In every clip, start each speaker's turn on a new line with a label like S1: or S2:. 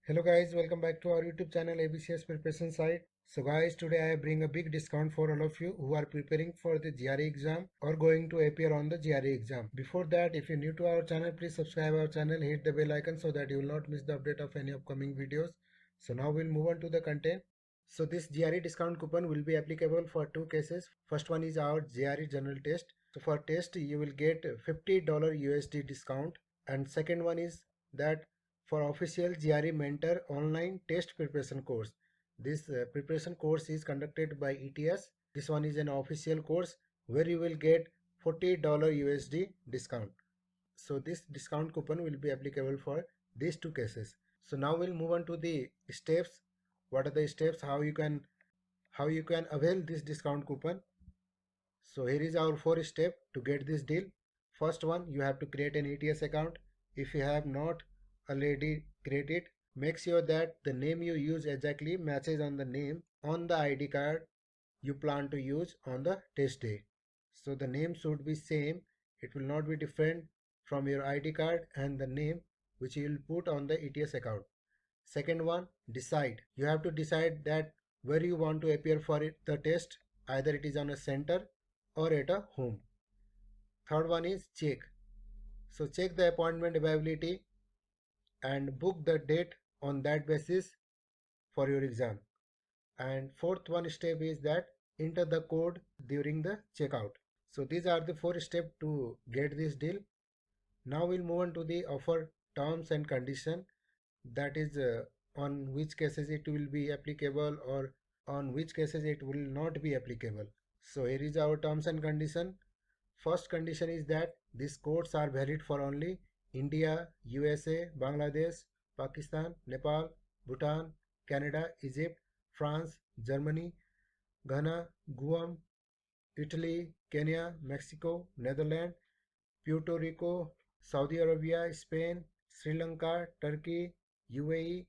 S1: Hello guys, welcome back to our YouTube channel ABCS preparation site. So guys, today I bring a big discount for all of you who are preparing for the GRE exam or going to appear on the GRE exam. Before that, if you're new to our channel, please subscribe our channel, hit the bell icon so that you will not miss the update of any upcoming videos. So now we'll move on to the content. So this GRE discount coupon will be applicable for two cases. First one is our GRE general test. So for test you will get $50 USD discount, and second one is that for official GRE mentor online test preparation course. This preparation course is conducted by ETS. This one is an official course where you will get $40 USD discount. So this discount coupon will be applicable for these two cases. So now we'll move on to the steps. What are the steps, how you can avail this discount coupon? So here is our 4 step to get this deal. First one, you have to create an ETS account. If you have not already created, make sure that the name you use exactly matches on the name on the ID card you plan to use on the test day. So the name should be same. It will not be different from your ID card and the name which you will put on the ETS account. Second one, decide. You have to decide that where you want to appear for the test. Either it is on a center or at a home. Third one is check. So check the appointment availability and book the date on that basis for your exam. And fourth one step is that enter the code during the checkout. So these are the 4 steps to get this deal. Now we'll move on to the offer terms and condition, that is on which cases it will be applicable or on which cases it will not be applicable. So here is our terms and condition. First condition is that these codes are valid for only India, USA, Bangladesh, Pakistan, Nepal, Bhutan, Canada, Egypt, France, Germany, Ghana, Guam, Italy, Kenya, Mexico, Netherlands, Puerto Rico, Saudi Arabia, Spain, Sri Lanka, Turkey, UAE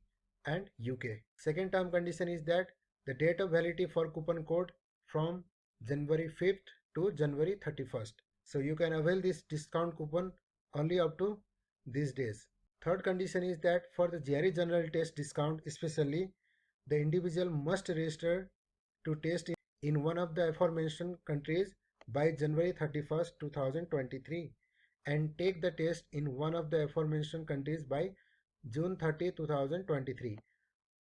S1: and UK. Second term condition is that the date of validity for coupon code from January 5th to January 31st. So you can avail this discount coupon only up to these days. Third condition is that for the GRE general test discount especially, the individual must register to test in one of the aforementioned countries by January 31st, 2023 and take the test in one of the aforementioned countries by June 30, 2023.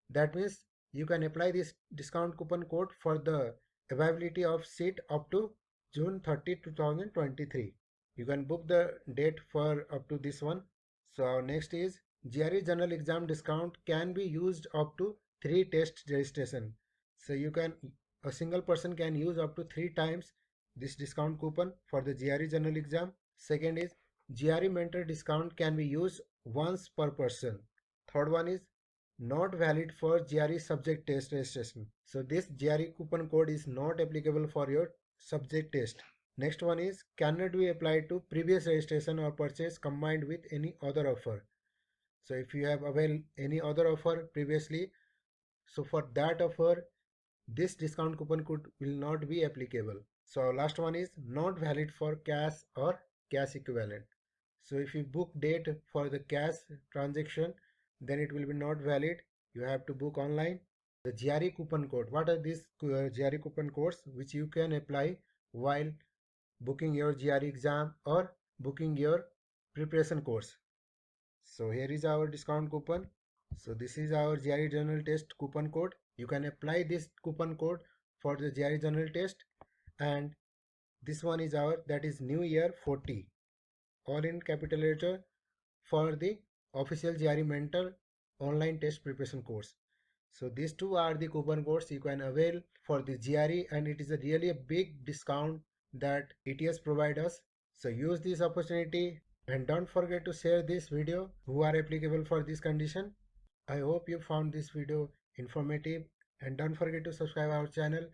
S1: That means you can apply this discount coupon code for the availability of seat up to June 30, 2023. You can book the date for up to this one. So our next is GRE general exam discount can be used up to 3 test registration. So a single person can use up to 3 times this discount coupon for the GRE general exam. Second is GRE mentor discount can be used once per person. Third one is not valid for GRE subject test registration. So this GRE coupon code is not applicable for your subject test. Next one is cannot be applied to previous registration or purchase combined with any other offer. So if you have availed any other offer previously, so for that offer this discount coupon code will not be applicable. So our last one is not valid for cash or cash equivalent. So if you book date for the cash transaction, then it will be not valid. You have to book online. The GRE coupon code. What are these GRE coupon codes which you can apply while booking your GRE exam or booking your preparation course? So here is our discount coupon. So this is our GRE general test coupon code. You can apply this coupon code for the GRE general test, and this one is our, that is New Year 40, all in capital letter, for the official GRE mentor online test preparation course. So these two are the coupon codes you can avail for the GRE, and it is a really a big discount that ETS provide us. So use this opportunity and don't forget to share this video who are applicable for this condition. I hope you found this video informative, and don't forget to subscribe our channel,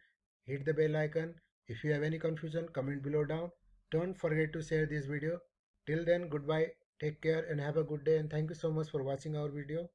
S1: hit the bell icon. If you have any confusion, comment below down. Don't forget to share this video. Till then, goodbye, take care and have a good day, and thank you so much for watching our video.